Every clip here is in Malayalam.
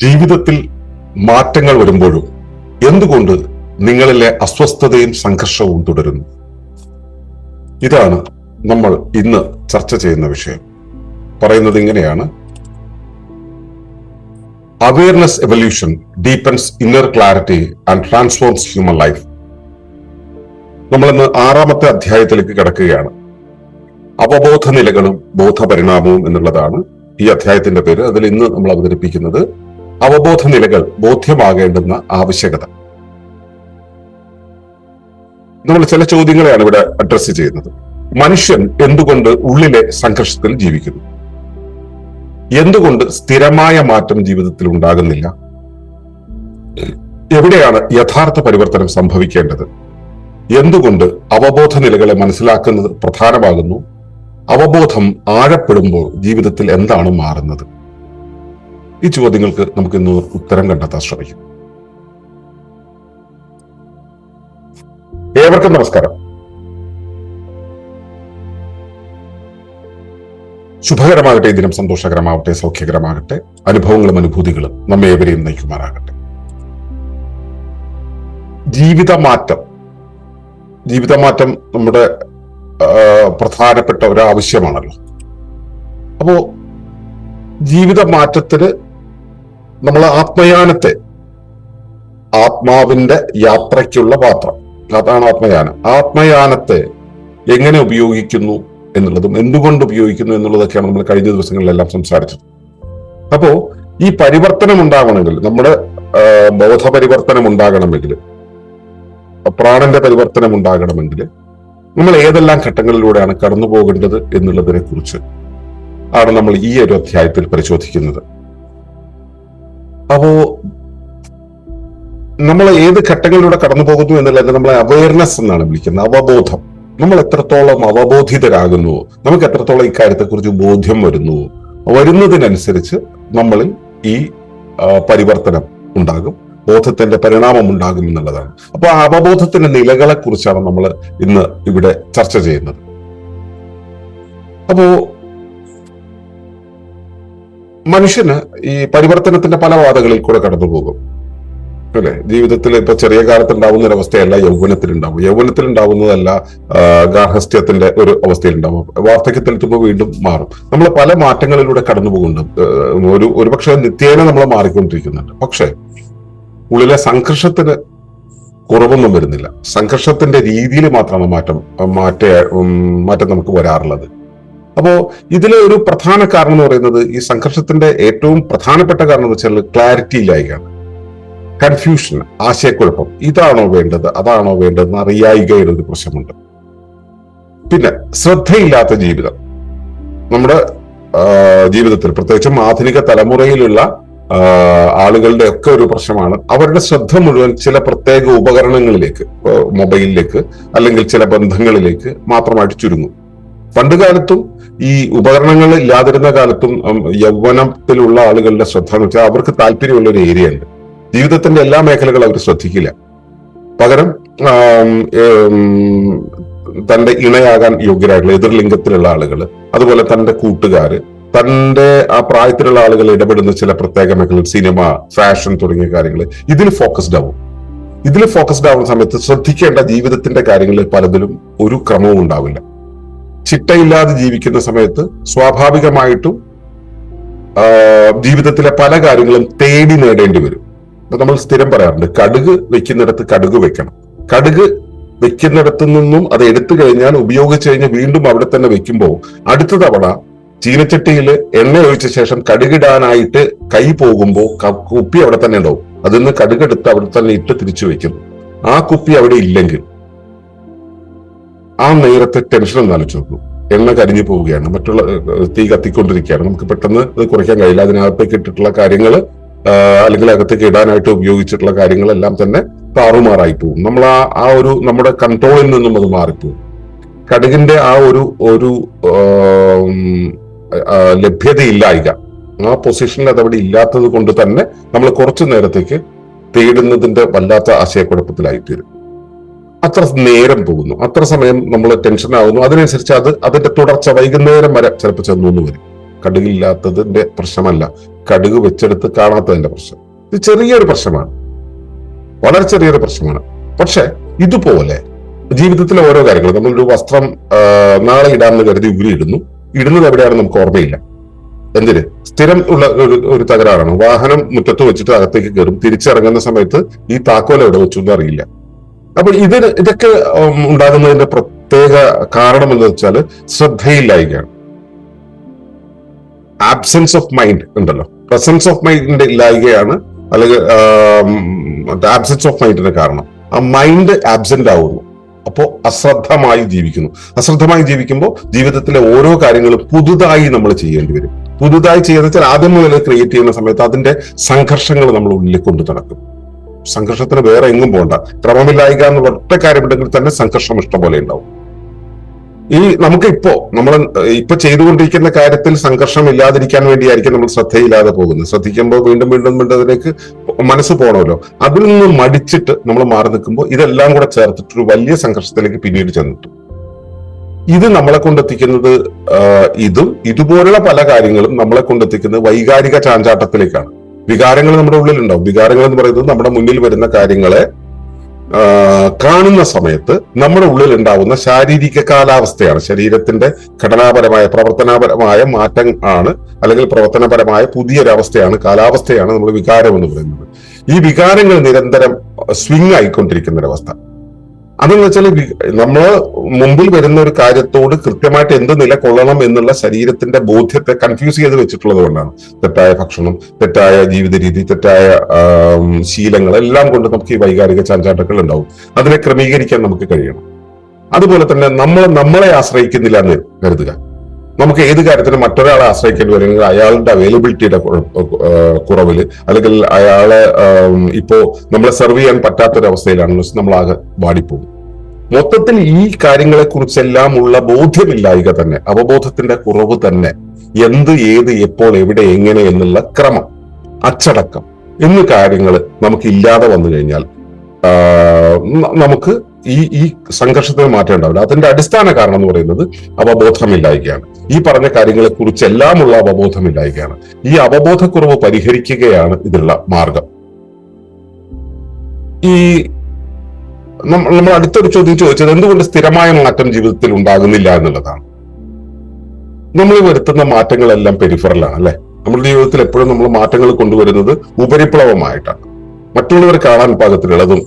ജീവിതത്തിൽ മാറ്റങ്ങൾ വരുമ്പോഴും എന്തുകൊണ്ട് നിങ്ങളിലെ അസ്വസ്ഥതയും സംഘർഷവും തുടരുന്നു? ഇതാണ് നമ്മൾ ഇന്ന് ചർച്ച ചെയ്യുന്ന വിഷയം. പറയുന്നത് ഇങ്ങനെയാണ്: awareness evolution deepens inner clarity and transforms human life. നമ്മളിന്ന് 6ാമത്തെ അധ്യായത്തിലേക്ക് കിടക്കുകയാണ്. അവബോധ നിലകളും ബോധപരിണാമവും എന്നുള്ളതാണ് ഈ അധ്യായത്തിന്റെ പേര്. അതിൽ ഇന്ന് നമ്മൾ അവതരിപ്പിക്കുന്നത് അവബോധ നിലകൾ ബോധ്യമാകേണ്ടുന്ന ആവശ്യകത. നമ്മൾ ചില ചോദ്യങ്ങളെയാണ് ഇവിടെ അഡ്രസ് ചെയ്യുന്നത്. മനുഷ്യൻ എന്തുകൊണ്ട് ഉള്ളിലെ സംഘർഷത്തിൽ ജീവിക്കുന്നു? എന്തുകൊണ്ട് സ്ഥിരമായ മാറ്റം ജീവിതത്തിൽ ഉണ്ടാകുന്നില്ല? എവിടെയാണ് യഥാർത്ഥ പരിവർത്തനം സംഭവിക്കേണ്ടത്? എന്തുകൊണ്ട് അവബോധ നിലകളെ മനസ്സിലാക്കുന്നത് പ്രധാനമാകുന്നു? അവബോധം ആഴപ്പെടുമ്പോൾ ജീവിതത്തിൽ എന്താണ് മാറുന്നത്? ഈ ചോദ്യങ്ങൾക്ക് നമുക്ക് ഇന്ന് ഉത്തരം കണ്ടെത്താൻ ശ്രമിക്കും. ഏവർക്കും നമസ്കാരം. ശുഭകരമാകട്ടെ ഈ ദിനം, സന്തോഷകരമാവട്ടെ, സൗഖ്യകരമാകട്ടെ. അനുഭവങ്ങളും അനുഭൂതികളും നമ്മെ ഏവരെയും നയിക്കുമാറാകട്ടെ. ജീവിതമാറ്റം നമ്മുടെ പ്രധാനപ്പെട്ട ഒരു ആവശ്യമാണല്ലോ. അപ്പോ ജീവിതമാറ്റത്തിന് നമ്മൾ ആത്മാവിന്റെ യാത്രയ്ക്കുള്ള പാത്രം, അതാണ് ആത്മയാനം. ആത്മയാനത്തെ എങ്ങനെ ഉപയോഗിക്കുന്നു എന്നുള്ളതും എന്തുകൊണ്ട് ഉപയോഗിക്കുന്നു എന്നുള്ളതൊക്കെയാണ് നമ്മൾ കഴിഞ്ഞ ദിവസങ്ങളിലെല്ലാം സംസാരിച്ചത്. അപ്പോ ഈ പരിവർത്തനം ഉണ്ടാകണമെങ്കിൽ, നമ്മുടെ ബോധപരിവർത്തനം ഉണ്ടാകണമെങ്കിൽ, പ്രാണന്റെ പരിവർത്തനം ഉണ്ടാകണമെങ്കിൽ നമ്മൾ ഏതെല്ലാം ഘട്ടങ്ങളിലൂടെയാണ് കടന്നു പോകേണ്ടത് എന്നുള്ളതിനെ കുറിച്ച് ആണ് നമ്മൾ ഈ ഒരു അധ്യായത്തിൽ പരിശോധിക്കുന്നത്. അപ്പോ നമ്മൾ ഏത് ഘട്ടങ്ങളിലൂടെ കടന്നു പോകുന്നു എന്നുള്ളത് നമ്മളെ അവയർനെസ് എന്നാണ് വിളിക്കുന്നത്, അവബോധം. നമ്മൾ എത്രത്തോളം അവബോധിതരാകുന്നുവോ, നമുക്ക് എത്രത്തോളം ഇക്കാര്യത്തെക്കുറിച്ച് ബോധ്യം വരുന്നതിനനുസരിച്ച് നമ്മളിൽ ഈ പരിവർത്തനം ഉണ്ടാകും, ബോധത്തിന്റെ പരിണാമം ഉണ്ടാകും എന്നുള്ളതാണ്. അപ്പൊ ആ അവബോധത്തിന്റെ നിലകളെ കുറിച്ചാണ് നമ്മൾ ഇന്ന് ഇവിടെ ചർച്ച ചെയ്യുന്നത്. അപ്പോ മനുഷ്യന് ഈ പരിവർത്തനത്തിന്റെ പല പാതകളിൽ കൂടെ കടന്നു പോകും, അല്ലെ? ജീവിതത്തിൽ ഇപ്പൊ ചെറിയ കാലത്ത് ഉണ്ടാവുന്ന ഒരു അവസ്ഥയല്ല യൗവനത്തിലുണ്ടാവും, യൗവനത്തിലുണ്ടാവുന്നതല്ല ഗാർഹസ്ഥ്യത്തിന്റെ ഒരു അവസ്ഥയിലുണ്ടാവും, വാർദ്ധക്യത്തിലെത്തുമ്പോൾ വീണ്ടും മാറും. നമ്മൾ പല മാറ്റങ്ങളിലൂടെ കടന്നു പോകുന്നുണ്ട്. ഒരുപക്ഷെ നിത്യേന നമ്മൾ മാറിക്കൊണ്ടിരിക്കുന്നുണ്ട്. പക്ഷെ ഉള്ളിലെ സംഘർഷത്തിന് കുറവൊന്നും വരുന്നില്ല. സംഘർഷത്തിന്റെ രീതിയിൽ മാത്രമാണ് മാറ്റം നമുക്ക് വരാറുള്ളത്. അപ്പോ ഇതിലെ ഒരു പ്രധാന കാരണം എന്ന് പറയുന്നത്, ഈ സംഘർഷത്തിന്റെ ഏറ്റവും പ്രധാനപ്പെട്ട കാരണം എന്ന് വെച്ചാൽ ക്ലാരിറ്റി ഇല്ലായ്കയാണ്, കൺഫ്യൂഷൻ, ആശയക്കുഴപ്പം. ഇതാണോ വേണ്ടത്, അതാണോ വേണ്ടതെന്ന് അറിയായികയുടെ ഒരു പ്രശ്നമുണ്ട്. പിന്നെ ശ്രദ്ധയില്ലാത്ത ജീവിതം. നമ്മുടെ ജീവിതത്തിൽ പ്രത്യേകിച്ചും ആധുനിക തലമുറയിലുള്ള ആളുകളുടെ ഒക്കെ ഒരു പ്രശ്നമാണ്. അവരുടെ ശ്രദ്ധ മുഴുവൻ ചില പ്രത്യേക ഉപകരണങ്ങളിലേക്ക്, മൊബൈലിലേക്ക് അല്ലെങ്കിൽ ചില ബന്ധങ്ങളിലേക്ക് മാത്രമായിട്ട് ചുരുങ്ങും. പണ്ടുകാലത്തും ഈ ഉപകരണങ്ങൾ ഇല്ലാതിരുന്ന കാലത്തും യൗവനത്തിലുള്ള ആളുകളുടെ ശ്രദ്ധ എന്ന് വെച്ചാൽ അവർക്ക് താല്പര്യമുള്ള ഒരു ഏരിയ ഉണ്ട്. ജീവിതത്തിന്റെ എല്ലാ മേഖലകളും അവർ ശ്രദ്ധിക്കില്ല. പകരം തന്റെ ഇണയാകാൻ യോഗ്യരായിട്ടുള്ള എതിർലിംഗത്തിലുള്ള ആളുകൾ, അതുപോലെ തന്റെ കൂട്ടുകാര്, തന്റെ ആ പ്രായത്തിലുള്ള ആളുകൾ ഇടപെടുന്ന ചില പ്രത്യേക മേഖലകൾ, സിനിമ, ഫാഷൻ തുടങ്ങിയ കാര്യങ്ങൾ, ഇതിൽ ഫോക്കസ്ഡ് ആവുന്ന സമയത്ത് ശ്രദ്ധിക്കേണ്ട ജീവിതത്തിന്റെ കാര്യങ്ങളിൽ പലതിലും ഒരു ക്രമവും ഉണ്ടാവില്ല. ചിട്ടയില്ലാതെ ജീവിക്കുന്ന സമയത്ത് സ്വാഭാവികമായിട്ടും ജീവിതത്തിലെ പല കാര്യങ്ങളും തേടി നേടേണ്ടി വരും. അപ്പൊ നമ്മൾ സ്ഥിരം പറയാറുണ്ട്, കടുക് വെക്കുന്നിടത്ത് കടുക് വെക്കണം. കടുക് വെക്കുന്നിടത്തു നിന്നും അത് എടുത്തു കഴിഞ്ഞാൽ, ഉപയോഗിച്ചു കഴിഞ്ഞാൽ വീണ്ടും അവിടെ തന്നെ വെക്കുമ്പോൾ അടുത്ത തവണ ചീനച്ചട്ടിയിൽ എണ്ണ ഒഴിച്ച ശേഷം കടുകിടാനായിട്ട് കൈ പോകുമ്പോൾ കുപ്പി അവിടെ തന്നെ ഉണ്ടാവും. അതിൽ നിന്ന് കടുകെടുത്ത് അവിടെ തന്നെ ഇട്ട് തിരിച്ചു വെക്കുന്നു. ആ കുപ്പി അവിടെ ഇല്ലെങ്കിൽ ആ നേരത്തെ ടെൻഷൻ ഒന്ന് ആലോചിച്ച് നോക്കൂ. എണ്ണ കരിഞ്ഞു പോവുകയാണ്, മറ്റുള്ള തീ കത്തിക്കൊണ്ടിരിക്കുകയാണ്, നമുക്ക് പെട്ടെന്ന് ഇത് കുറയ്ക്കാൻ കഴിയില്ല. അതിനകത്തേക്ക് ഇട്ടിട്ടുള്ള കാര്യങ്ങൾ അല്ലെങ്കിൽ അകത്തേക്ക് ഇടാനായിട്ട് ഉപയോഗിച്ചിട്ടുള്ള കാര്യങ്ങളെല്ലാം തന്നെ താറുമാറായി പോകും. നമ്മൾ ആ ഒരു നമ്മുടെ കൺട്രോളിൽ നിന്നും അത് മാറിപ്പോകും. കടുകിന്റെ ആ ഒരു ലഭ്യതയില്ലായിക, ആ പൊസിഷനിൽ അതവിടെ ഇല്ലാത്തത് കൊണ്ട് തന്നെ നമ്മൾ കുറച്ചു നേരത്തേക്ക് തേടുന്നതിന്റെ വല്ലാത്ത ആശയക്കുഴപ്പത്തിലായിത്തീരും. അത്ര നേരം പോകുന്നു, അത്ര സമയം നമ്മൾ ടെൻഷൻ ആകുന്നു. അതിനനുസരിച്ച് അതിന്റെ തുടർച്ച വൈകുന്നേരം വരെ ചിലപ്പോൾ ചെന്നു വരും. കടുകില്ലാത്തതിന്റെ പ്രശ്നമല്ല, കടുക് വെച്ചെടുത്ത് കാണാത്തതിന്റെ പ്രശ്നം. ഇത് ചെറിയൊരു പ്രശ്നമാണ്, വളരെ ചെറിയൊരു പ്രശ്നമാണ്. പക്ഷെ ഇതുപോലെ ജീവിതത്തിലെ ഓരോ കാര്യങ്ങളും, നമ്മളൊരു വസ്ത്രം നാളെ ഇടാമെന്ന് കരുതി ഇടുന്നു, ഇടുന്നത് എവിടെയാണെന്ന് നമുക്ക് ഓർമ്മയില്ല. എന്തിന്? സ്ഥിരം ഉള്ള ഒരു തകരാറാണ്. വാഹനം മുറ്റത്ത് വെച്ചിട്ട് അകത്തേക്ക് കയറും, തിരിച്ചിറങ്ങുന്ന സമയത്ത് ഈ താക്കോൽ എവിടെ വെച്ചു എന്ന് അറിയില്ല. അപ്പൊ ഇതൊക്കെ ഉണ്ടാകുന്നതിന്റെ പ്രത്യേക കാരണം എന്ന് വെച്ചാൽ ശ്രദ്ധയില്ലായ്കയാണ്. ആബ്സെൻസ് ഓഫ് മൈൻഡ് ഉണ്ടല്ലോ, പ്രസൻസ് ഓഫ് മൈൻഡിന്റെ ഇല്ലായ്കയാണ്, അല്ലെങ്കിൽ ആബ്സെൻസ് ഓഫ് മൈൻഡിന്റെ കാരണം. ആ മൈൻഡ് ആബ്സെന്റ് ആവുന്നു, അപ്പോൾ അശ്രദ്ധമായി ജീവിക്കുന്നു. അശ്രദ്ധമായി ജീവിക്കുമ്പോൾ ജീവിതത്തിലെ ഓരോ കാര്യങ്ങളും പുതുതായി നമ്മൾ ചെയ്യേണ്ടി വരും. പുതുതായി ചെയ്യുന്ന വെച്ചാൽ ആദ്യം മുതൽ ക്രിയേറ്റ് ചെയ്യുന്ന സമയത്ത് അതിന്റെ സംഘർഷങ്ങൾ നമ്മൾ ഉള്ളിൽ കൊണ്ടു നടക്കും. സംഘർഷത്തിന് വേറെ എങ്ങും പോകണ്ട, ക്രമമില്ലായ്ക എന്ന് ഒറ്റ കാര്യമുണ്ടെങ്കിൽ തന്നെ സംഘർഷം ഇഷ്ടംപോലെ ഉണ്ടാവും. നമുക്ക് നമ്മൾ ചെയ്തുകൊണ്ടിരിക്കുന്ന കാര്യത്തിൽ സംഘർഷം ഇല്ലാതിരിക്കാൻ വേണ്ടിയായിരിക്കും നമ്മൾ ശ്രദ്ധയില്ലാതെ പോകുന്നത്. ശ്രദ്ധിക്കുമ്പോൾ വീണ്ടും വീണ്ടും വീണ്ടും അതിലേക്ക് മനസ്സ് പോകണമല്ലോ. അതിൽ നിന്ന് മടിച്ചിട്ട് നമ്മൾ മാറി നിൽക്കുമ്പോൾ ഇതെല്ലാം കൂടെ ചേർത്തിട്ട് ഒരു വലിയ സംഘർഷത്തിലേക്ക് പിന്നീട് ചെന്നിട്ടു. ഇത് നമ്മളെ കൊണ്ടെത്തിക്കുന്നത്, ഇതുപോലുള്ള പല കാര്യങ്ങളും നമ്മളെ കൊണ്ടെത്തിക്കുന്നത് വൈകാരിക ചാഞ്ചാട്ടത്തിലേക്കാണ്. വികാരങ്ങൾ നമ്മുടെ ഉള്ളിലുണ്ടാവും. വികാരങ്ങൾ എന്ന് പറയുന്നത് നമ്മുടെ മുന്നിൽ വരുന്ന കാര്യങ്ങളെ കാണുന്ന സമയത്ത് നമ്മുടെ ഉള്ളിൽ ഉണ്ടാവുന്ന ശാരീരിക കാലാവസ്ഥയാണ്. ശരീരത്തിന്റെ ഘടനാപരമായ പ്രവർത്തനപരമായ മാറ്റം ആണ്, അല്ലെങ്കിൽ പ്രവർത്തനപരമായ പുതിയൊരവസ്ഥയാണ്, കാലാവസ്ഥയാണ് നമ്മൾ വികാരം എന്ന് പറയുന്നത്. ഈ വികാരങ്ങൾ നിരന്തരം സ്വിങ് ആയിക്കൊണ്ടിരിക്കുന്ന ഒരവസ്ഥ. അതെന്ന് വെച്ചാൽ നമ്മൾ മുമ്പിൽ വരുന്ന ഒരു കാര്യത്തോട് കൃത്യമായിട്ട് എന്ത് നിലകൊള്ളണം എന്നുള്ള ശരീരത്തിന്റെ ബോധ്യത്തെ കൺഫ്യൂസ് ചെയ്ത് വെച്ചിട്ടുള്ളത് കൊണ്ടാണ്. തെറ്റായ ഭക്ഷണം, തെറ്റായ ജീവിത രീതി, തെറ്റായ ശീലങ്ങൾ എല്ലാം കൊണ്ട് നമുക്ക് ഈ വൈകാരിക ചാഞ്ചാട്ടങ്ങൾ ഉണ്ടാവും. അതിനെ ക്രമീകരിക്കാൻ നമുക്ക് കഴിയണം. അതുപോലെ തന്നെ നമ്മളെ ആശ്രയിക്കുന്നില്ല എന്ന് കരുതുക. നമുക്ക് ഏത് കാര്യത്തിനും മറ്റൊരാളെ ആശ്രയിക്കേണ്ടി വരും. അയാളുടെ അവൈലബിലിറ്റിയുടെ കുറവില്, അല്ലെങ്കിൽ അയാളെ ഇപ്പോ നമ്മളെ സെർവ് ചെയ്യാൻ പറ്റാത്തൊരവസ്ഥയിലാണെന്ന് വെച്ചാൽ നമ്മൾ ആകെ വാടിപ്പോകും. മൊത്തത്തിൽ ഈ കാര്യങ്ങളെ കുറിച്ചെല്ലാം ഉള്ള ബോധ്യമില്ലായ്ക തന്നെ, അവബോധത്തിന്റെ കുറവ് തന്നെ, എന്ത്, ഏത്, എപ്പോൾ, എവിടെ, എങ്ങനെ എന്നുള്ള ക്രമം, അച്ചടക്കം എന്നീ കാര്യങ്ങൾ നമുക്ക് ഇല്ലാതെ വന്നു കഴിഞ്ഞാൽ നമുക്ക് ഈ സംഘർഷത്തിന് മാറ്റം ഉണ്ടാവില്ല. അതിന്റെ അടിസ്ഥാന കാരണം എന്ന് പറയുന്നത് അവബോധമില്ലായ്കയാണ്. ഈ പറഞ്ഞ കാര്യങ്ങളെ കുറിച്ചെല്ലാമുള്ള അവബോധമില്ലായ്കയാണ്. ഈ അവബോധക്കുറവ് പരിഹരിക്കുകയാണ് ഇതിനുള്ള മാർഗം. നമ്മൾ അടുത്തൊരു ചോദ്യം ചോദിച്ചത് എന്തുകൊണ്ട് സ്ഥിരമായ മാറ്റം ജീവിതത്തിൽ ഉണ്ടാകുന്നില്ല എന്നുള്ളതാണ്. നമ്മൾ വരുത്തുന്ന മാറ്റങ്ങളെല്ലാം പെരിഫറലാണ് അല്ലെ. നമ്മുടെ ജീവിതത്തിൽ എപ്പോഴും നമ്മൾ മാറ്റങ്ങൾ കൊണ്ടുവരുന്നത് ഉപരിപ്ലവമായിട്ടാണ്. മറ്റുള്ളവർ കാണാൻ പാകത്തിലുള്ളതും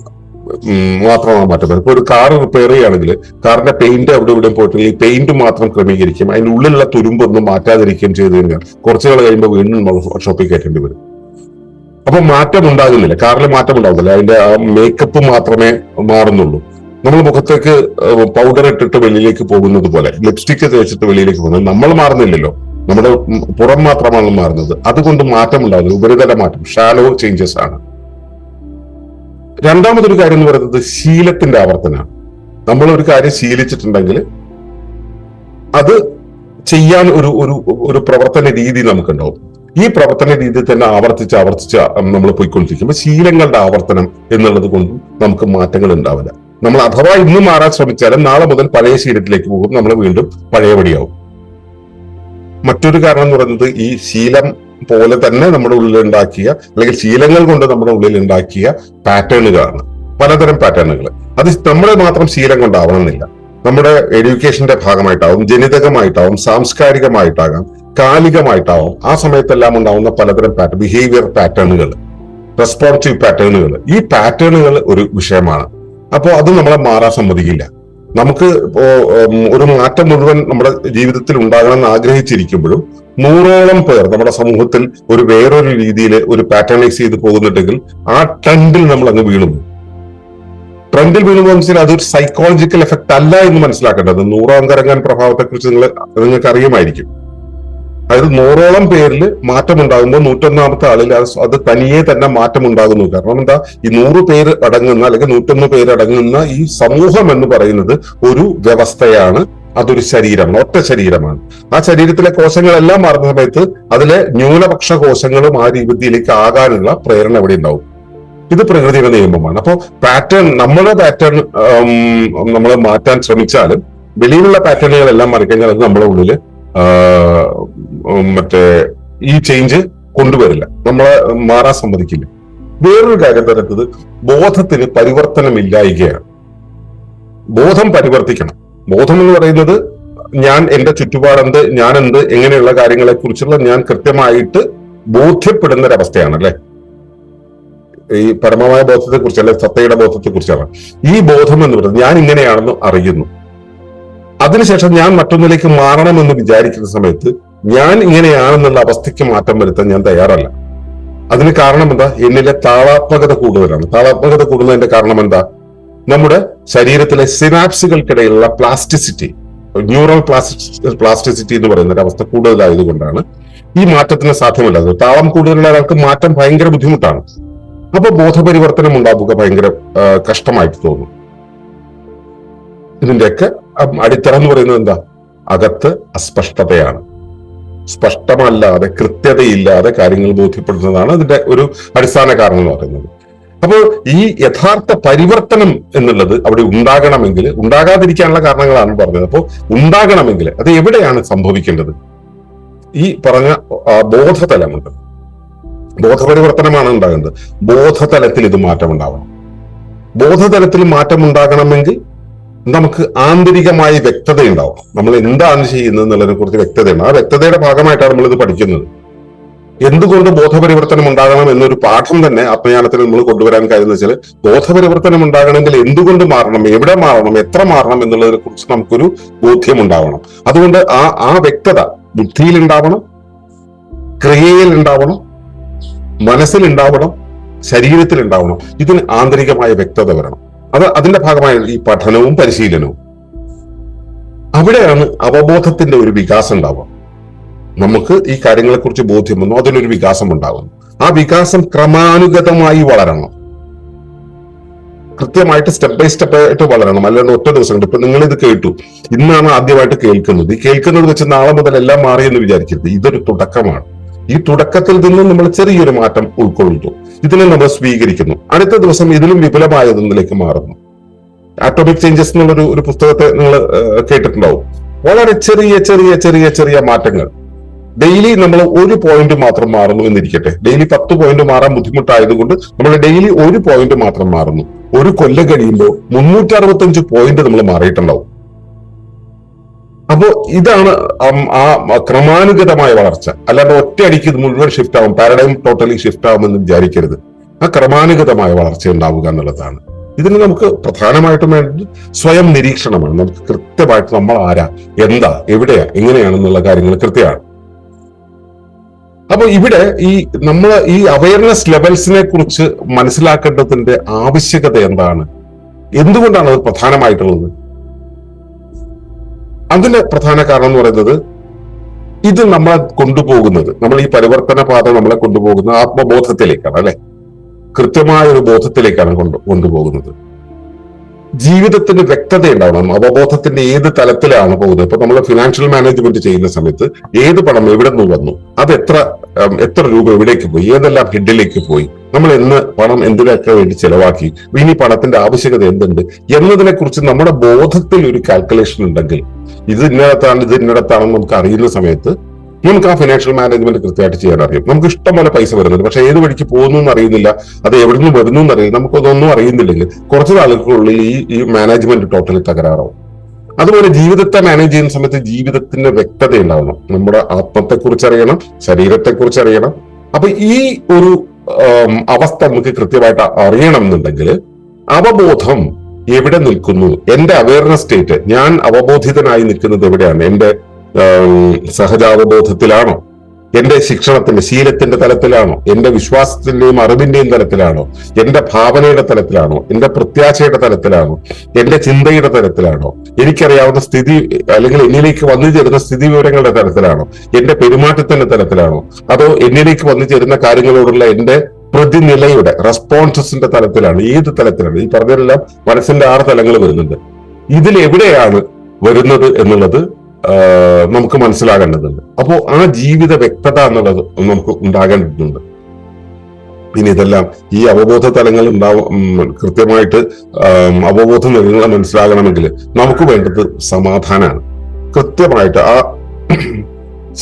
മാത്രമാണ് മാറ്റം. ഇപ്പൊ ഒരു കാർ റിപ്പയർ ചെയ്യുകയാണെങ്കിൽ കാറിന്റെ പെയിന്റ് അവിടെ ഇവിടെ പോയിട്ടുണ്ടെങ്കിൽ ഈ പെയിന്റ് മാത്രം ക്രമീകരിക്കും, അതിന്റെ ഉള്ളിലുള്ള തുരുമ്പൊന്നും മാറ്റാതിരിക്കുകയും ചെയ്തു കഴിഞ്ഞാൽ കുറച്ചുകൾ കഴിയുമ്പോൾ വീണ്ടും നമ്മൾ വർക്ക്ഷോപ്പിൽ കയറ്റേണ്ടി വരും. അപ്പൊ മാറ്റം ഉണ്ടാകുന്നില്ല, കാറിൽ മാറ്റം ഉണ്ടാകുന്നില്ല, അതിന്റെ ആ മേക്കപ്പ് മാത്രമേ മാറുന്നുള്ളൂ. നമ്മൾ മുഖത്തേക്ക് പൗഡർ ഇട്ടിട്ട് വെളിയിലേക്ക് പോകുന്നത് പോലെ, ലിപ്സ്റ്റിക് തേച്ചിട്ട് വെളിയിലേക്ക് പോകുന്നത്, നമ്മൾ മാറുന്നില്ലല്ലോ, നമ്മുടെ പുറം മാത്രമാണ് മാറുന്നത്. അതുകൊണ്ട് മാറ്റം ഉണ്ടാകുന്നത് ഉപരിതല മാറ്റം, ഷാലോ ചേഞ്ചസ് ആണ്. രണ്ടാമതൊരു കാര്യം എന്ന് പറയുന്നത് ശീലത്തിന്റെ ആവർത്തനമാണ്. നമ്മൾ ഒരു കാര്യം ശീലിച്ചിട്ടുണ്ടെങ്കിൽ അത് ചെയ്യാൻ ഒരു പ്രവർത്തന രീതി നമുക്കുണ്ടാവും. ഈ പ്രവർത്തന രീതി തന്നെ ആവർത്തിച്ച് നമ്മൾ പോയിക്കൊണ്ടിരിക്കുമ്പോൾ ശീലങ്ങളുടെ ആവർത്തനം എന്നുള്ളത് കൊണ്ടും നമുക്ക് മാറ്റങ്ങൾ ഉണ്ടാവില്ല. നമ്മൾ അഥവാ ഇന്ന് മാറാൻ ശ്രമിച്ചാലും നാളെ മുതൽ പഴയ ശീലത്തിലേക്ക് പോകും, നമ്മൾ വീണ്ടും പഴയപടിയാവും. മറ്റൊരു കാരണം എന്ന് പറയുന്നത് ഈ ശീലം പോലെ തന്നെ നമ്മുടെ ഉള്ളിൽ ഉണ്ടാക്കിയ, അല്ലെങ്കിൽ ശീലങ്ങൾ കൊണ്ട് നമ്മുടെ ഉള്ളിൽ ഉണ്ടാക്കിയ പാറ്റേണുകളാണ്, പലതരം പാറ്റേണുകൾ. അത് നമ്മളെ മാത്രം ശീലം കൊണ്ടാവണമെന്നില്ല. നമ്മുടെ എഡ്യൂക്കേഷന്റെ ഭാഗമായിട്ടാവും, ജനിതകമായിട്ടാവും, സാംസ്കാരികമായിട്ടാകാം, കാലികമായിട്ടാവും. ആ സമയത്തെല്ലാം ഉണ്ടാവുന്ന പലതരം ബിഹേവിയർ പാറ്റേണുകൾ, റെസ്പോൺസീവ് പാറ്റേണുകൾ. ഈ പാറ്റേണുകൾ ഒരു വിഷയമാണ്. അപ്പോൾ അത് നമ്മളെ മാറാൻ സമ്മതിക്കില്ല. നമുക്ക് ഒരു മാറ്റം മുഴുവൻ നമ്മുടെ ജീവിതത്തിൽ ഉണ്ടാകണമെന്ന് ആഗ്രഹിച്ചിരിക്കുമ്പോഴും 100ഓളം പേർ നമ്മുടെ സമൂഹത്തിൽ വേറൊരു രീതിയിൽ ഒരു പാറ്റേണൈസ് ചെയ്ത് പോകുന്നുണ്ടെങ്കിൽ ആ ട്രെൻഡിൽ നമ്മൾ അങ്ങ് വീണു. ട്രെൻഡിൽ വീണുമ്പോൾ വെച്ചാൽ അതൊരു സൈക്കോളജിക്കൽ എഫക്ട് അല്ല എന്ന് മനസ്സിലാക്കേണ്ടത്. 100 അങ്കരങ്ങാൻ പ്രഭാവത്തെ കുറിച്ച് നിങ്ങൾക്ക് അറിയുമായിരിക്കും. അതായത് 100ഓളം പേരിൽ മാറ്റം ഉണ്ടാകുമ്പോൾ 101ാമത്തെ ആളിൽ അത് തനിയെ തന്നെ മാറ്റം ഉണ്ടാകുന്നു. കാരണം എന്താ, ഈ 100 പേര് അടങ്ങുന്ന, അല്ലെങ്കിൽ 101 പേര് അടങ്ങുന്ന ഈ സമൂഹം എന്ന് പറയുന്നത് ഒരു വ്യവസ്ഥയാണ്, അതൊരു ശരീരമാണ്, ഒറ്റ ശരീരമാണ്. ആ ശരീരത്തിലെ കോശങ്ങളെല്ലാം മാറുന്ന സമയത്ത് അതിലെ ന്യൂനപക്ഷ കോശങ്ങളും ആ രീതിയിലേക്ക് ആകാനുള്ള പ്രേരണ എവിടെ ഉണ്ടാവും. ഇത് പ്രകൃതിയുടെ നിയമമാണ്. അപ്പോൾ നമ്മുടെ പാറ്റേൺ നമ്മൾ മാറ്റാൻ ശ്രമിച്ചാലും വെളിയിലുള്ള പാറ്റേണുകളെല്ലാം മറിക്കഴിഞ്ഞാൽ അത് നമ്മുടെ ഉള്ളില് ഈ ചേഞ്ച് കൊണ്ടുവരില്ല, നമ്മളെ മാറാൻ സമ്മതിക്കില്ല. വേറൊരു കാര്യം പറയുന്നത് ബോധത്തിന് പരിവർത്തനമില്ലായികയാണ്. ബോധം പരിവർത്തിക്കണം. ബോധം എന്ന് പറയുന്നത് ഞാൻ എന്റെ ചുറ്റുപാടെന്ത്, ഞാൻ എന്ത്, എങ്ങനെയുള്ള കാര്യങ്ങളെ കുറിച്ചുള്ള ഞാൻ കൃത്യമായിട്ട് ബോധ്യപ്പെടുന്ന ഒരവസ്ഥയാണ് അല്ലെ. ഈ പരമമായ ബോധത്തെ കുറിച്ച് അല്ലെ സത്തയുടെ ബോധത്തെ കുറിച്ചാണ് ഈ ബോധം എന്ന് പറയുന്നത്. ഞാൻ ഇങ്ങനെയാണെന്ന് അറിയുന്നു, അതിനുശേഷം ഞാൻ മറ്റൊന്നിലേക്ക് മാറണമെന്ന് വിചാരിക്കുന്ന സമയത്ത് ഞാൻ ഇങ്ങനെയാണെന്നുള്ള അവസ്ഥയ്ക്ക് മാറ്റം വരുത്താൻ ഞാൻ തയ്യാറല്ല. അതിന് കാരണം എന്താ? എന്നിലെ താളാത്മകത കൂടുതലാണ്. താളാത്മകത കൂടുന്നതിന്റെ കാരണം എന്താ? നമ്മുടെ ശരീരത്തിലെ സിനാപ്സുകൾക്കിടയിലുള്ള പ്ലാസ്റ്റിസിറ്റി, ന്യൂറൽ പ്ലാസ്റ്റിസിറ്റി എന്ന് പറയുന്ന ഒരു അവസ്ഥ കൂടുതലായതുകൊണ്ടാണ് ഈ മാറ്റത്തിന് സാധ്യമല്ലാത്തത്. താളം കൂടുതലുള്ള ഒരാൾക്ക് മാറ്റം ഭയങ്കര ബുദ്ധിമുട്ടാണ്. അപ്പൊ ബോധപരിവർത്തനം ഉണ്ടാവുക ഭയങ്കര കഷ്ടമായിട്ട് തോന്നും. ഇതിന്റെയൊക്കെ അടിത്തറ എന്ന് പറയുന്നത് എന്താ? അകത്ത് അസ്പഷ്ടതയാണ്. സ്പഷ്ടമല്ലാതെ, കൃത്യതയില്ലാതെ കാര്യങ്ങൾ ബോധ്യപ്പെടുന്നതാണ് അതിന്റെ ഒരു അടിസ്ഥാന കാരണം എന്ന് പറയുന്നത്. അപ്പോൾ ഈ യഥാർത്ഥ പരിവർത്തനം എന്നുള്ളത് അവിടെ ഉണ്ടാകണമെങ്കിൽ, ഉണ്ടാകാതിരിക്കാനുള്ള കാരണങ്ങളാണ് പറഞ്ഞത്. അപ്പോൾ ഉണ്ടാകണമെങ്കിൽ അത് എവിടെയാണ് സംഭവിക്കേണ്ടത്? ഈ പറഞ്ഞ ബോധതലമുണ്ട്. ബോധപരിവർത്തനമാണ് ഉണ്ടാകേണ്ടത്. ബോധതലത്തിൽ ഇത് മാറ്റം ഉണ്ടാവണം. ബോധതലത്തിൽ മാറ്റം ഉണ്ടാകണമെങ്കിൽ നമുക്ക് ആന്തരികമായ വ്യക്തത ഉണ്ടാവും. നമ്മൾ എന്താണ് ചെയ്യുന്നത് എന്നുള്ളതിനെ കുറിച്ച് വ്യക്തതയുണ്ട്. ആ വ്യക്തതയുടെ ഭാഗമായിട്ടാണ് നമ്മൾ ഇത് പഠിക്കുന്നത്. എന്തുകൊണ്ട് ബോധപരിവർത്തനം ഉണ്ടാകണം എന്നൊരു പാഠം തന്നെ ആത്മജ്ഞാനത്തിൽ നമ്മൾ കൊണ്ടുവരാൻ കഴിയുന്ന വെച്ചാൽ, ബോധപരിവർത്തനം ഉണ്ടാകണമെങ്കിൽ എന്തുകൊണ്ട് മാറണം, എവിടെ മാറണം, എത്ര മാറണം എന്നുള്ളതിനെ കുറിച്ച് നമുക്കൊരു ബോധ്യം ഉണ്ടാവണം. അതുകൊണ്ട് ആ വ്യക്തത ബുദ്ധിയിൽ ഉണ്ടാവണം, ക്രിയയിൽ ഉണ്ടാവണം, മനസ്സിലുണ്ടാവണം, ശരീരത്തിൽ ഉണ്ടാവണം. ഇതിന് ആന്തരികമായ വ്യക്തത വരണം. അതിന്റെ ഭാഗമായ ഈ പഠനവും പരിശീലനവും. അവിടെയാണ് അവബോധത്തിന്റെ ഒരു വികാസം ഉണ്ടാവുക. നമുക്ക് ഈ കാര്യങ്ങളെക്കുറിച്ച് ബോധ്യം വന്നു, അതിനൊരു വികാസം ഉണ്ടാകുന്നു. ആ വികാസം ക്രമാനുഗതമായി വളരണം, കൃത്യമായിട്ട് സ്റ്റെപ്പ് ബൈ സ്റ്റെപ്പ് ആയിട്ട് വളരണം. അല്ലാണ്ട് ഒറ്റ ദിവസം കൊണ്ട്. ഇപ്പൊ നിങ്ങൾ ഇത് കേട്ടു, ഇന്നാണ് ആദ്യമായിട്ട് കേൾക്കുന്നത്. ഈ കേൾക്കുന്നത് വെച്ച് നാളെ മുതൽ എല്ലാം മാറിയെന്ന് വിചാരിക്കരുത്. ഇതൊരു തുടക്കമാണ്. ഈ തുടക്കത്തിൽ നിന്ന് നമ്മൾ ചെറിയൊരു മാറ്റം ഉൾക്കൊള്ളുന്നു, ഇതിനെ നമ്മൾ സ്വീകരിക്കുന്നു. അടുത്ത ദിവസം ഇതിലും വിപുലമായതൊന്നിലേക്ക് മാറുന്നു. ആറ്റോമിക് ചേഞ്ചസ് എന്നുള്ളൊരു ഒരു പുസ്തകത്തെ നിങ്ങൾ കേട്ടിട്ടുണ്ടാവും. വളരെ ചെറിയ ചെറിയ ചെറിയ ചെറിയ മാറ്റങ്ങൾ. ഡെയിലി നമ്മൾ ഒരു പോയിന്റ് മാത്രം മാറുന്നു എന്നിരിക്കട്ടെ. ഡെയിലി 10 പോയിന്റ് മാറാൻ ബുദ്ധിമുട്ടായതുകൊണ്ട് നമ്മൾ ഡെയിലി ഒരു പോയിന്റ് മാത്രം മാറുന്നു. ഒരു കൊല്ലം കഴിയുമ്പോൾ 365 പോയിന്റ് നമ്മൾ മാറിയിട്ടുണ്ടാവും. അപ്പോ ഇതാണ് ആ ക്രമാനുഗതമായ വളർച്ച. അല്ലാണ്ട് ഒറ്റയടിക്ക് ഇത് മുഴുവൻ ഷിഫ്റ്റ് ആവും, പാരഡൈം ടോട്ടലി ഷിഫ്റ്റ് ആവുമെന്ന് വിചാരിക്കരുത്. ആ ക്രമാനുഗതമായ വളർച്ച ഉണ്ടാവുക എന്നുള്ളതാണ്. ഇതിന് നമുക്ക് പ്രധാനമായിട്ടും വേണ്ടത് സ്വയം നിരീക്ഷണമാണ്. നമുക്ക് കൃത്യമായിട്ട് നമ്മൾ ആരാ, എന്താ, എവിടെയാ, എങ്ങനെയാണെന്നുള്ള കാര്യങ്ങൾ കൃത്യമാണ്. അപ്പൊ ഇവിടെ നമ്മൾ ഈ അവയർനെസ് ലെവൽസിനെ കുറിച്ച് മനസ്സിലാക്കേണ്ടതിന്റെ ആവശ്യകത എന്താണ്, എന്തുകൊണ്ടാണ് അത് പ്രധാനമായിട്ടുള്ളത്? അതിന്റെ പ്രധാന കാരണം എന്ന് പറയുന്നത്, ഇത് നമ്മളെ കൊണ്ടുപോകുന്നത്, നമ്മൾ ഈ പരിവർത്തന പാത നമ്മളെ കൊണ്ടുപോകുന്നത് ആത്മബോധത്തിലേക്കാണ് അല്ലെ. കൃത്യമായ ഒരു ബോധത്തിലേക്കാണ് കൊണ്ടുപോകുന്നത്. ജീവിതത്തിന് വ്യക്തത ഉണ്ടാവണം. അവബോധത്തിന്റെ ഏത് തലത്തിലാണ് പോകുന്നത്. ഇപ്പൊ നമ്മൾ ഫിനാൻഷ്യൽ മാനേജ്മെന്റ് ചെയ്യുന്ന സമയത്ത് ഏത് പണം എവിടെ നിന്ന് വന്നു, അത് എത്ര രൂപ എവിടേക്ക് പോയി, ഏതെല്ലാം ഹെഡിലേക്ക് പോയി, നമ്മൾ പണം എന്തിനൊക്കെ വേണ്ടി ചെലവാക്കി, ഇനി പണത്തിന്റെ ആവശ്യകത എന്തുണ്ട് എന്നതിനെ കുറിച്ച് നമ്മുടെ ബോധത്തിൽ ഒരു കാൽക്കുലേഷൻ ഉണ്ടെങ്കിൽ, ഇത് ഇന്നിടത്താണെന്ന് നമുക്ക് അറിയുന്ന സമയത്ത് നമുക്ക് ആ ഫിനാൻഷ്യൽ മാനേജ്മെന്റ് കൃത്യമായിട്ട് ചെയ്യാൻ അറിയും. നമുക്ക് ഇഷ്ടം പോലെ പൈസ വരുന്നുണ്ട്, പക്ഷെ ഏത് വഴിക്ക് പോകുന്നു എന്ന് അറിയുന്നില്ല, അത് എവിടെ നിന്ന് വരുന്നു എന്നറിയില്ല, നമുക്കതൊന്നും അറിയുന്നില്ലെങ്കിൽ കുറച്ച് നാളുകൾക്കുള്ളിൽ ഈ മാനേജ്മെന്റ് ടോട്ടലി തകരാറാവും. അതുപോലെ ജീവിതത്തെ മാനേജ് ചെയ്യുന്ന സമയത്ത് ജീവിതത്തിന്റെ വ്യക്തത ഉണ്ടാവണം. നമ്മുടെ ആത്മത്തെക്കുറിച്ച് അറിയണം, ശരീരത്തെക്കുറിച്ച് അറിയണം. അപ്പൊ ഈ ഒരു അവസ്ഥ നമുക്ക് കൃത്യമായിട്ട് അറിയണം എന്നുണ്ടെങ്കിൽ അവബോധം എവിടെ നിൽക്കുന്നു, എന്റെ അവയർനെസ് സ്റ്റേറ്റ്, ഞാൻ അവബോധിതനായി നിൽക്കുന്നത് എവിടെയാണ്? എന്റെ സഹജാവബോധത്തിലാണോ, എന്റെ ശിക്ഷണത്തിന്റെ ശീലത്തിന്റെ തലത്തിലാണോ, എന്റെ വിശ്വാസത്തിന്റെയും അറിവിന്റെയും തലത്തിലാണോ, എന്റെ ഭാവനയുടെ തലത്തിലാണോ, എന്റെ പ്രത്യാശയുടെ തലത്തിലാണോ, എന്റെ ചിന്തയുടെ തലത്തിലാണോ, എനിക്കറിയാവുന്ന സ്ഥിതി അല്ലെങ്കിൽ എന്നിലേക്ക് വന്നു ചേരുന്ന സ്ഥിതി വിവരങ്ങളുടെ തലത്തിലാണോ, എന്റെ പെരുമാറ്റത്തിന്റെ തലത്തിലാണോ, അതോ എന്നിലേക്ക് വന്നു ചേരുന്ന കാര്യങ്ങളോടുള്ള എന്റെ പ്രതിനിലയുടെ റെസ്പോൺസസിന്റെ തലത്തിലാണ്? ഏത് തലത്തിലാണ്? ഈ പറഞ്ഞതെല്ലാം മനസ്സിന്റെ 6 തലങ്ങൾ വരുന്നുണ്ട്. ഇതിൽ എവിടെയാണ് വരുന്നത് എന്നുള്ളത് നമുക്ക് മനസ്സിലാകേണ്ടതുണ്ട്. അപ്പോ ആ ജീവിത വ്യക്തത എന്നുള്ളത് നമുക്ക് ഉണ്ടാകേണ്ടതുണ്ട്. പിന്നെ ഇതെല്ലാം ഈ അവബോധ തലങ്ങൾ കൃത്യമായിട്ട് അവബോധം നിങ്ങൾ മനസ്സിലാകണമെങ്കിൽ നമുക്ക് വേണ്ടത് സമാധാനമാണ്. കൃത്യമായിട്ട്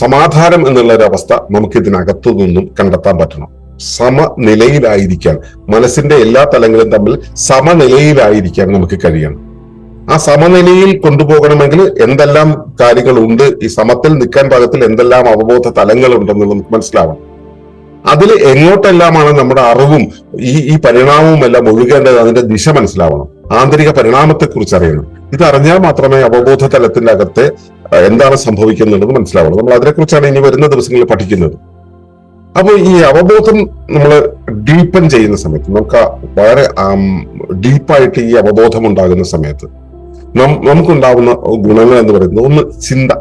സമാധാനം എന്നുള്ള ഒരു അവസ്ഥ നമുക്ക് ഇതിനകത്തു നിന്നും കണ്ടെത്താൻ പറ്റണം. സമനിലയിലായിരിക്കാൻ, മനസ്സിന്റെ എല്ലാ തലങ്ങളും തമ്മിൽ സമനിലയിലായിരിക്കാൻ നമുക്ക് കഴിയണം. ആ സമനിലയിൽ കൊണ്ടുപോകണമെങ്കിൽ എന്തെല്ലാം കാര്യങ്ങളുണ്ട്, ഈ സമത്തിൽ നിൽക്കാൻ പാകത്തിൽ എന്തെല്ലാം അവബോധ തലങ്ങളുണ്ടെന്ന് നമുക്ക് മനസ്സിലാവണം. അതിൽ എങ്ങോട്ടെല്ലാമാണ് നമ്മുടെ അറിവും ഈ പരിണാമവും എല്ലാം ഒഴുകേണ്ടത്, അതിന്റെ ദിശ മനസ്സിലാവണം. ആന്തരിക പരിണാമത്തെക്കുറിച്ച് അറിയണം. ഇത് അറിഞ്ഞാൽ മാത്രമേ അവബോധ തലത്തിന്റെ അകത്തെ എന്താണ് സംഭവിക്കുന്നുള്ളത് മനസ്സിലാവുള്ളൂ. നമ്മൾ അതിനെക്കുറിച്ചാണ് ഇനി വരുന്ന ദിവസങ്ങളിൽ പഠിക്കുന്നത്. അപ്പോൾ ഈ അവബോധം നമ്മൾ ഡീപ്പൻ ചെയ്യുന്ന സമയത്ത്, നമുക്ക് വളരെ ഡീപ്പായിട്ട് ഈ അവബോധം ഉണ്ടാകുന്ന സമയത്ത് നമുക്കുണ്ടാവുന്ന ഗുണങ്ങൾ എന്ന് പറയുന്നത്, ഒന്ന്, ചിന്ത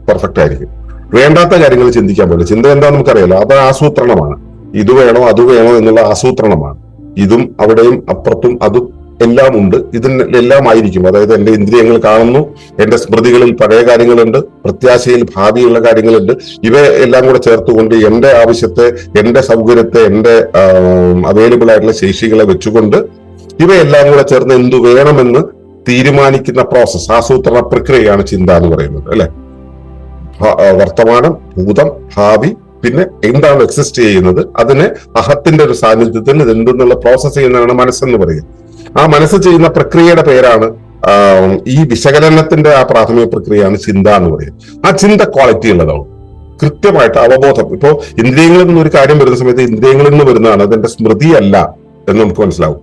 പെർഫെക്റ്റ് ആയിരിക്കും. വേണ്ടാത്ത കാര്യങ്ങൾ ചിന്തിക്കാൻ പറ്റില്ല. ചിന്ത എന്താണെന്ന് നമുക്കറിയാലോ, അത് ആസൂത്രണമാണ്. ഇത് വേണോ അത് വേണോ എന്നുള്ള ആസൂത്രണമാണ്. ഇതും അവിടെയും അപ്പുറത്തും അതും എല്ലാം ഉണ്ട്. ഇതിനെല്ലാം ആയിരിക്കും. അതായത് എന്റെ ഇന്ദ്രിയങ്ങൾ കാണുന്നു, എന്റെ സ്മൃതികളിൽ പഴയ കാര്യങ്ങളുണ്ട്, പ്രത്യാശയിൽ ഭാവിയുള്ള കാര്യങ്ങളുണ്ട്. ഇവയെല്ലാം കൂടെ ചേർത്തുകൊണ്ട് എന്റെ ആവശ്യത്തെ, എന്റെ സൗകര്യത്തെ, എന്റെ അവൈലബിൾ ആയിട്ടുള്ള ശേഷികളെ വെച്ചുകൊണ്ട് ഇവയെല്ലാം കൂടെ ചേർന്ന് എന്തു വേണമെന്ന് തീരുമാനിക്കുന്ന പ്രോസസ്, ആസൂത്രണ പ്രക്രിയയാണ് ചിന്ത എന്ന് പറയുന്നത്, അല്ലെ? വർത്തമാനം, ഭൂതം, ഭാവി, പിന്നെ എന്താണ് എക്സിസ്റ്റ് ചെയ്യുന്നത്, അതിനെ അഹത്തിന്റെ ഒരു സാന്നിധ്യത്തിൽ ഇതെന്തെന്നുള്ള പ്രോസസ് ചെയ്യുന്നതാണ് മനസ്സെന്ന് പറയുക. ആ മനസ്സ് ചെയ്യുന്ന പ്രക്രിയയുടെ പേരാണ്, ഈ വിശകലനത്തിന്റെ ആ പ്രാഥമിക പ്രക്രിയയാണ് ചിന്ത എന്ന് പറയുന്നത്. ആ ചിന്ത ക്വാളിറ്റി ഉള്ളതാവും. കൃത്യമായിട്ട് അവബോധം. ഇപ്പോ ഇന്ദ്രിയങ്ങളിൽ നിന്ന് ഒരു കാര്യം വരുന്ന സമയത്ത് ഇന്ദ്രിയങ്ങളിൽ നിന്ന് വരുന്നതാണ്, അതെന്റെ സ്മൃതിയല്ല എന്ന് നമുക്ക് മനസ്സിലാവും.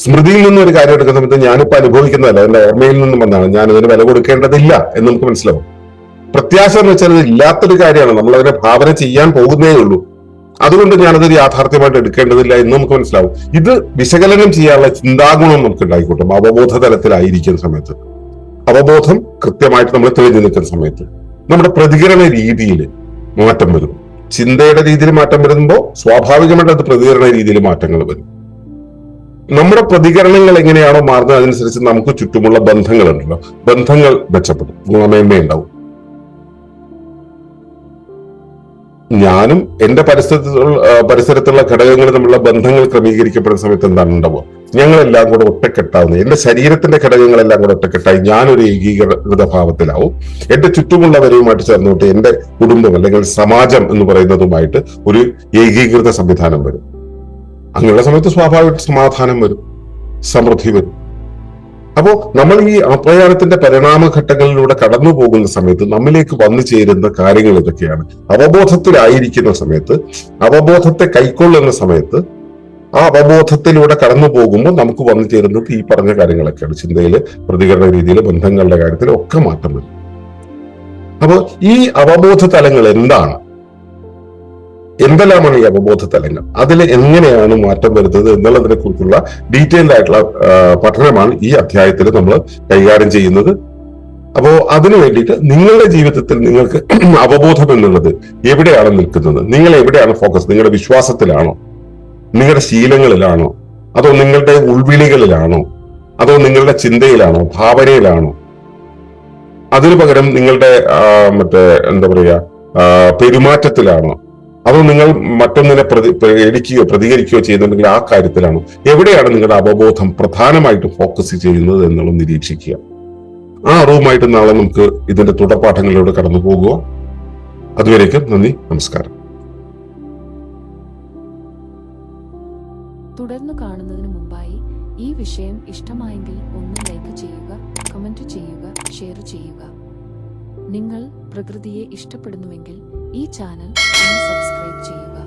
സ്മൃതിയിൽ നിന്ന് ഒരു കാര്യം എടുക്കുന്ന സമയത്ത് ഞാനിപ്പോ അനുഭവിക്കുന്നതല്ല, എന്റെ ഓർമ്മയിൽ നിന്നും വന്നാണ്, ഞാൻ അതിന് വില കൊടുക്കേണ്ടതില്ല എന്ന് നമുക്ക് മനസ്സിലാവും. പ്രത്യാശ എന്ന് വെച്ചാൽ ഇത് ഇല്ലാത്തൊരു കാര്യമാണ്, നമ്മൾ അതിനെ ഭാവന ചെയ്യാൻ പോകുന്നേ ഉള്ളൂ. അതുകൊണ്ട് ഞാനതൊരു യാഥാർത്ഥ്യമായിട്ട് എടുക്കേണ്ടതില്ല എന്ന് നമുക്ക് മനസ്സിലാവും. ഇത് വിശകലനം ചെയ്യാനുള്ള ചിന്താഗുണം നമുക്ക് ഉണ്ടായിക്കോട്ടും. അവബോധ തലത്തിലായിരിക്കുന്ന സമയത്ത്, അവബോധം കൃത്യമായിട്ട് നമ്മൾ തെളിഞ്ഞു നിൽക്കുന്ന സമയത്ത് നമ്മുടെ പ്രതികരണ രീതിയിൽ മാറ്റം വരും. ചിന്തയുടെ രീതിയിൽ മാറ്റം വരുമ്പോൾ സ്വാഭാവികമായിട്ട് അത് പ്രതികരണ രീതിയിൽ മാറ്റങ്ങൾ വരും. നമ്മുടെ പ്രതികരണങ്ങൾ എങ്ങനെയാണോ മാറുന്നത് അതനുസരിച്ച് നമുക്ക് ചുറ്റുമുള്ള ബന്ധങ്ങളുണ്ടല്ലോ, ബന്ധങ്ങൾ മെച്ചപ്പെടും, ഗുണമേന്മയുണ്ടാവും. ഞാനും എന്റെ പരിസരത്തുള്ള ഘടകങ്ങൾ തമ്മിലുള്ള ബന്ധങ്ങൾ ക്രമീകരിക്കപ്പെടുന്ന സമയത്ത് എന്താണ് ഉണ്ടാവുക? ഞങ്ങളെല്ലാം കൂടെ ഒറ്റക്കെട്ടാവുന്നത്, എന്റെ ശരീരത്തിന്റെ ഘടകങ്ങളെല്ലാം കൂടെ ഒറ്റക്കെട്ടായി ഞാനൊരു ഏകീകൃത ഭാവത്തിലാവും. എന്റെ ചുറ്റുമുള്ളവരുമായിട്ട് ചേർന്നുകൊണ്ട് എന്റെ കുടുംബം അല്ലെങ്കിൽ സമാജം എന്ന് പറയുന്നതുമായിട്ട് ഒരു ഏകീകൃത സംവിധാനം വരും. അങ്ങനെയുള്ള സമയത്ത് സ്വാഭാവികമായിട്ട് സമാധാനം വരും, സമൃദ്ധി വരും. അപ്പോ നമ്മൾ ഈ അപ്രയാണത്തിന്റെ പരിണാമഘട്ടങ്ങളിലൂടെ കടന്നു പോകുന്ന സമയത്ത് നമ്മിലേക്ക് വന്നു ചേരുന്ന കാര്യങ്ങൾ ഇതൊക്കെയാണ്. അവബോധത്തിലായിരിക്കുന്ന സമയത്ത്, അവബോധത്തെ കൈക്കൊള്ളുന്ന സമയത്ത്, ആ അവബോധത്തിലൂടെ കടന്നു പോകുമ്പോൾ നമുക്ക് വന്നു ചേരുന്നത് ഈ പറഞ്ഞ കാര്യങ്ങളൊക്കെയാണ്. ചിന്തയില്, പ്രതികരണ രീതിയിൽ, ബന്ധങ്ങളുടെ കാര്യത്തിൽ ഒക്കെ മാറ്റം വരും. അപ്പോൾ ഈ അവബോധ തലങ്ങൾ എന്താണ്, എന്തെല്ലാമാണ് ഈ അവബോധ തലങ്ങൾ, അതിൽ എങ്ങനെയാണ് മാറ്റം വരുന്നത് എന്നുള്ളതിനെ കുറിച്ചുള്ള ഡീറ്റെയിൽഡ് ആയിട്ടുള്ള പഠനമാണ് ഈ അധ്യായത്തിൽ നമ്മൾ കൈകാര്യം ചെയ്യുന്നത്. അപ്പോ അതിനു വേണ്ടിയിട്ട് നിങ്ങളുടെ ജീവിതത്തിൽ നിങ്ങൾക്ക് അവബോധം എന്നുള്ളത് എവിടെയാണ് നിൽക്കുന്നത്, നിങ്ങൾ എവിടെയാണ് ഫോക്കസ്? നിങ്ങളുടെ വിശ്വാസത്തിലാണോ, നിങ്ങളുടെ ശീലങ്ങളിലാണോ, അതോ നിങ്ങളുടെ ഉൾവിളികളിലാണോ, അതോ നിങ്ങളുടെ ചിന്തയിലാണോ, ഭാവനയിലാണോ? അതിനു പകരം നിങ്ങളുടെ എന്താ പറയുക, പെരുമാറ്റത്തിലാണോ, അതോ നിങ്ങൾ മറ്റൊന്നിനെ പേടിക്കുകയോ പ്രതികരിക്കുകയോ ചെയ്യുന്നുണ്ടെങ്കിൽ ആ കാര്യത്തിലാണോ? എവിടെയാണ് നിങ്ങളുടെ അവബോധം പ്രധാനമായിട്ടും ഫോക്കസ് ചെയ്യുന്നത് എന്നുള്ളത് നിരീക്ഷിക്കുക. ആ അറിവുമായിട്ട് നാളെ നമുക്ക് ഇതിന്റെ തുടർപാഠങ്ങളിലൂടെ കടന്നു പോകുക. അതുവരേക്കും നന്ദി, നമസ്കാരം. തുടർന്ന് കാണുന്നതിന് മുമ്പായി ഈ വിഷയം ഇഷ്ടമായെങ്കിൽ ഒന്ന് ലൈക്ക് ചെയ്യുക, കമന്റ് ചെയ്യുക, ഷെയർ ചെയ്യുക. നിങ്ങൾ പ്രകൃതിയെ ഇഷ്ടപ്പെടുന്നുവെങ്കിൽ ഈ ചാനൽ ഒന്ന് സബ്സ്ക്രൈബ് ചെയ്യുക.